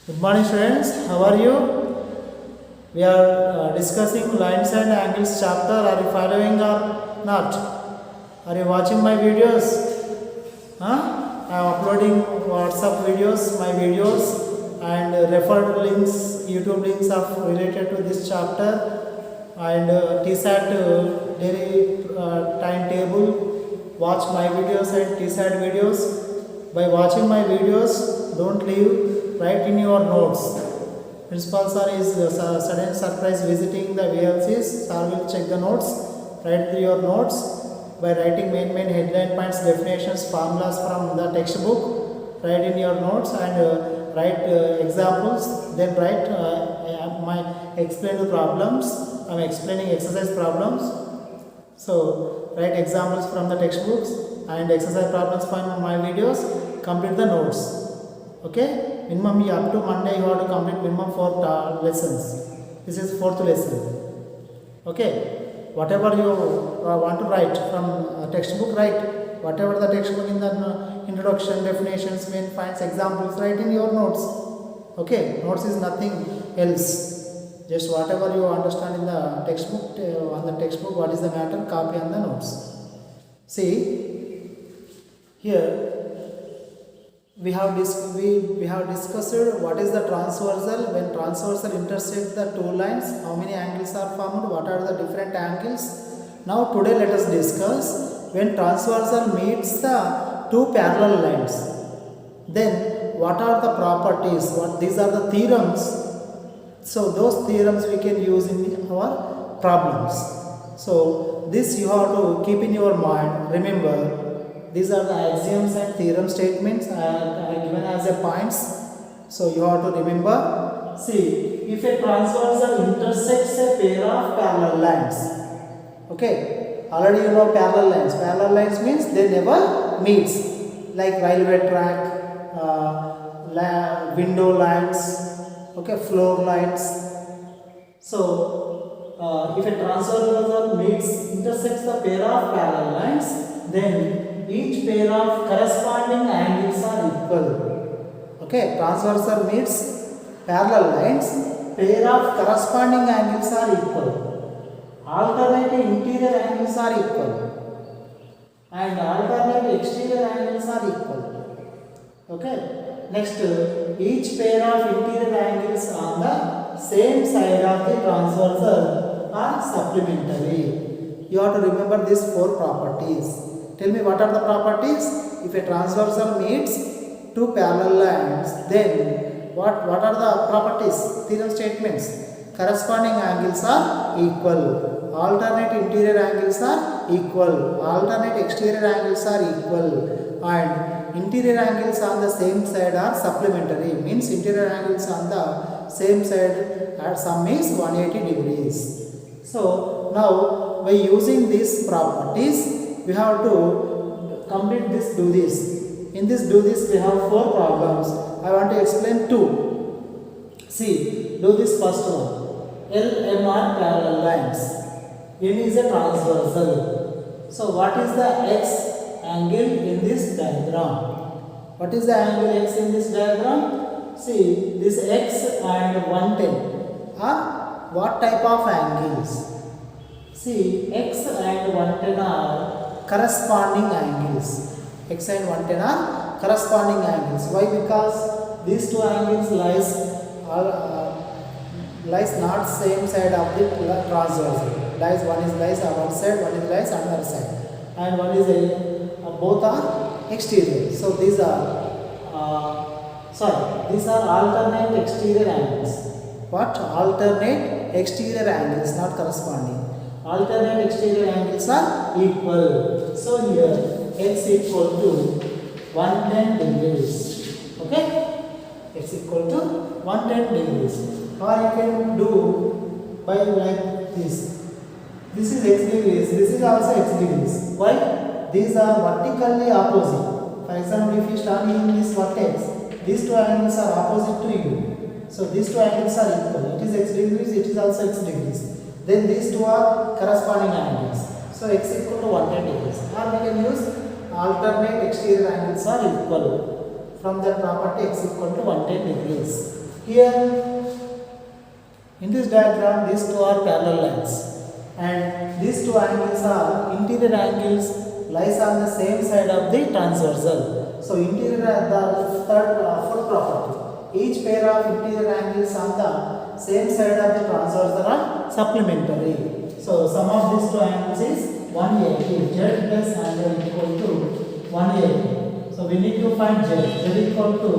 Good morning students, how are you? We are discussing lines and angles chapter. Are you following or not? Are you watching my videos? I am uploading WhatsApp videos, my videos and referred links, YouTube links are related to this chapter and TSAT daily timetable. Watch my videos and TSAT videos. By watching my videos, don't leave, write in your notes. Principal sir is sudden surprise visiting the VLCs. Sir will check the notes. Write your notes by writing main headline points, definitions, formulas from the textbook. Write in your notes and write examples. Then write my explain the problems. I am explaining exercise problems. So write examples from the textbooks and exercise problems from my videos. Complete the notes. Okay. Minimum up to Monday you have to complete minimum 4 lessons. This is 4th lesson. Okay. Whatever you want to write from textbook, write. Whatever the textbook in the introduction, definitions, main points, examples, write in your notes. Okay. Notes is nothing else. Just whatever you understand in the textbook, on the textbook, what is the matter, copy on the notes. See, here we have discussed what is the transversal. When transversal intersect the two lines, how many angles are formed, what are the different angles. Now today let us discuss when transversal meets the two parallel lines, then what are the properties, these are the theorems. So those theorems we can use in our problems. So this you have to keep in your mind. Remember, these are the axioms and theorem statements are given as a points. So you have to remember. See, if a transversal intersects a pair of parallel lines. Okay, already you know parallel lines. Parallel lines means they never meets, like railway track, window lines, okay, floor lines. So if a transversal intersects the pair of parallel lines, then each pair of corresponding angles are equal. Okay, transversal meets parallel lines, pair of corresponding angles are equal. Alternate interior angles are equal and alternate exterior angles are equal. Okay, next each pair of interior angles on the same side of the transversal are supplementary. You have to remember these 4 properties. Tell me, what are the properties? If a transversal meets two parallel lines, then what are the properties? Theorem statements. Corresponding angles are equal. Alternate interior angles are equal. Alternate exterior angles are equal. And interior angles on the same side are supplementary. Means interior angles on the same side at sum is 180 degrees. So now by using these properties, we have to complete this, do this. In this do this, we have 4 problems. I want to explain 2. See, do this first one. L, M are parallel lines. N is a transversal. So what is the X angle in this diagram? What is the angle X in this diagram? See, this X and 110 are what type of angles? See, X and 110 are corresponding angles. X and 110 are corresponding angles. Why? Because these two angles lies not same side of the transversal. One is lies on one side, one is lies on the other side, and one is both are exterior. So these are these are alternate exterior angles. What? Alternate exterior angles, not corresponding. Alternate exterior angles are equal. So here X equal to 110 degrees. Okay? X equal to 110 degrees. Or you can do by like this. This is X degrees. This is also X degrees. Why? These are vertically opposite. For example, if you stand in this vertex, these two angles are opposite to you. So these two angles are equal. It is X degrees. It is also X degrees. Then these two are corresponding angles. So X equal to 110 degrees. Or we can use alternate exterior angles are equal. From that property X equal to 110 degrees. Here in this diagram, these two are parallel lines, and these two angles are interior angles lies on the same side of the transversal. So interior the fourth property. Each pair of interior angles on the same side of the transversal are supplementary. So sum of these two angles is 180. Z plus angle equal to 180. So we need to find Z. Z equal to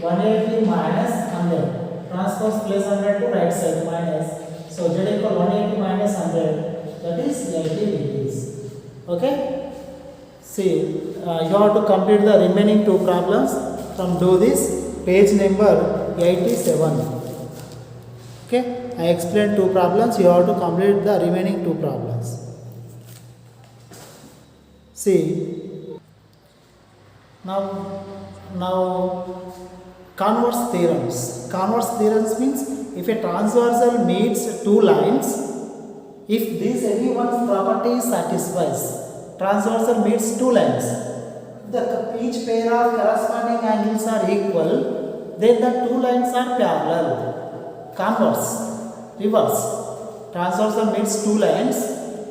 180 minus 100. Transpose plus 100 to right side minus. So Z equal 180 minus 100. That is 80 degrees. Okay. See, you have to complete the remaining two problems from do this. Page number 87. Okay, I explained two problems. You have to complete the remaining two problems. See, now converse theorems. Converse theorems means if a transversal meets two lines, if this any one property satisfies, transversal meets two lines, each pair of corresponding angles are equal, then the two lines are parallel. Converse, reverse. Transversal meets two lines,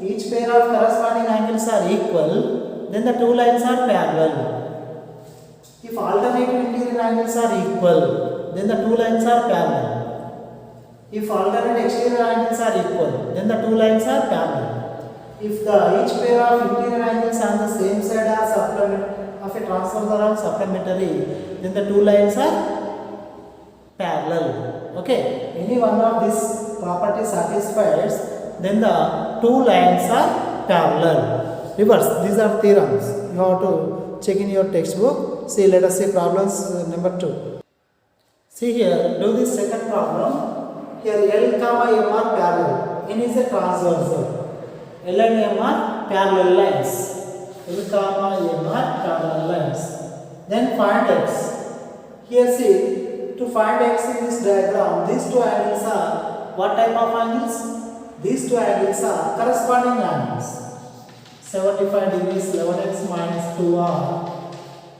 each pair of corresponding angles are equal, then the two lines are parallel. If alternate interior angles are equal, then the two lines are parallel. If alternate exterior angles are equal, then the two lines are parallel. If each pair of interior angles on the same side are of a transversal are supplementary, then the two lines are parallel. Okay, any one of these properties satisfies, then the two lines are parallel. Reverse, these are theorems. You have to check in your textbook. See, let us see problems number 2. See here, do this second problem. Here L comma M are parallel. N is a transversal. L and M are parallel lines. L comma M are parallel lines. Then find X. Here see, to find X in this diagram, these two angles are what type of angles? These two angles are corresponding angles. 75 degrees, 11x minus 2 are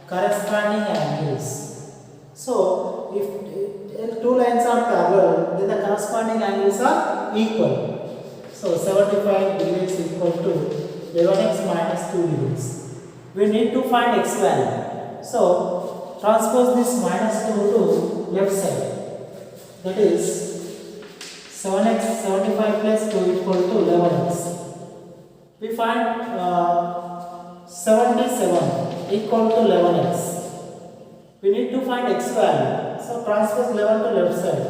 corresponding angles. So, if two lines are parallel, then the corresponding angles are equal. So, 75 degrees equal to 11x minus 2 degrees. We need to find x value. So, transpose this minus 2 to left side. That is 7x, 75 plus 2 equal to 11x. We find 77 equal to 11x. We need to find x value. So transpose 11 to left side.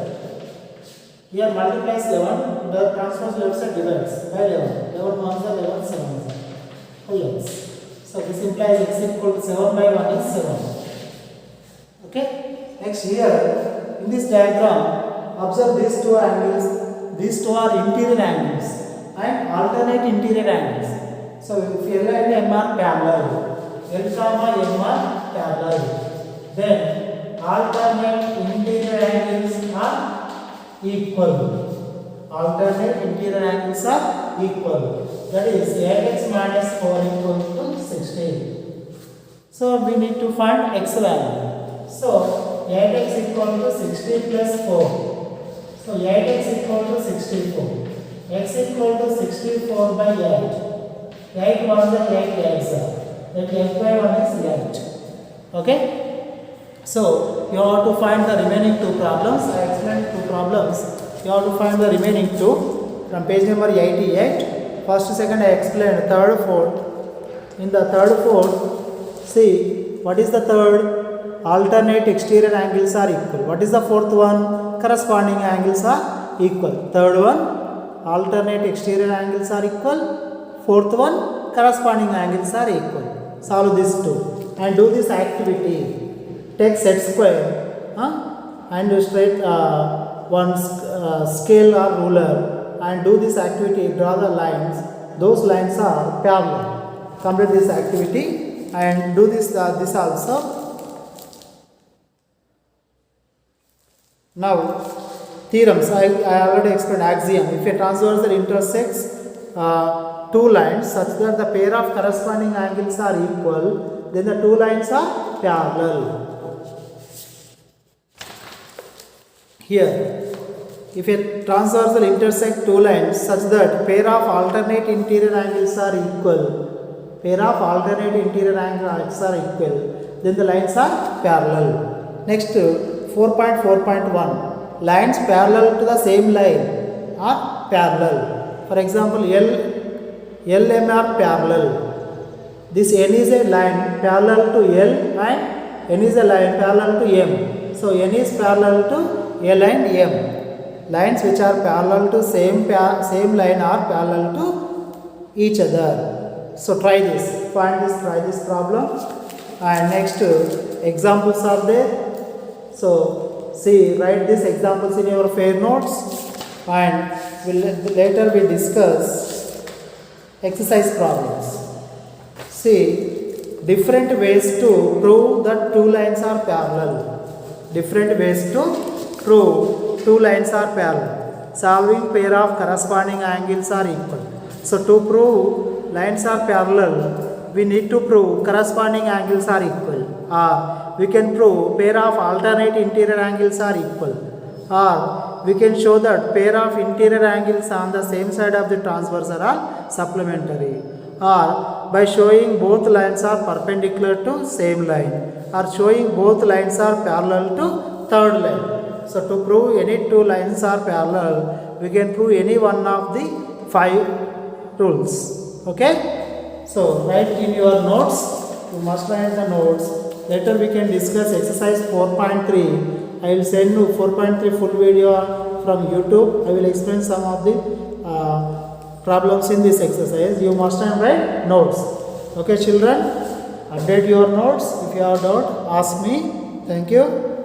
Here multiplies 11, the transpose left side divides by 11. 11 ones are 11, 7 is full x. So this implies x equal to 7 by 1 is 7. Okay. Next here, in this diagram, observe these two angles. These two are interior angles and alternate interior angles. So if L and M are parallel, L comma M are parallel, then alternate interior angles are equal. Alternate interior angles are equal. That is 8x minus 4 equal to 16. So we need to find x value. So 8x equal to 60 plus 4. So 8x equal to 64. X equal to 64 by 8. 8 ones are 8 8s. That 8 by 1 is 8. Okay? So, you have to find the remaining two problems. I explained two problems. You have to find the remaining two from page number 88. First, second, I explained. Third, fourth. In the third, fourth, see what is the third? Alternate exterior angles are equal. What is the fourth one? Corresponding angles are equal. Third one, alternate exterior angles are equal. Fourth one, corresponding angles are equal. Solve these two and do this activity. Take set square and straight one scale or ruler and do this activity. Draw the lines. Those lines are parallel. Complete this activity and do this also. Now, theorems. I already explained axiom. If a transversal intersects two lines such that the pair of corresponding angles are equal, then the two lines are parallel. Here, if a transversal intersect two lines such that pair of alternate interior angles are equal, then the lines are parallel. Next, 4.4.1, lines parallel to the same line are parallel. For example, LM are parallel. This N is a line parallel to L and N is a line parallel to M. So N is parallel to L and M. Lines which are parallel to same line are parallel to each other. So try this. Try this problem. And next examples are there. So see, write these examples in your fair notes, and later we discuss exercise problems. See, different ways to prove that two lines are parallel. Different ways to prove two lines are parallel. Solving pair of corresponding angles are equal. So to prove lines are parallel, we need to prove corresponding angles are equal. Or we can prove pair of alternate interior angles are equal. Or we can show that pair of interior angles on the same side of the transversal are supplementary. Or by showing both lines are perpendicular to same line, or showing both lines are parallel to third line. So to prove any two lines are parallel, we can prove any one of the 5 rules. Okay? So write in your notes. You must write the notes. Later we can discuss exercise 4.3. I will send you 4.3 full video from YouTube. I will explain some of the problems in this exercise. You must write notes. Okay children? Update your notes. If you have doubt, ask me. Thank you.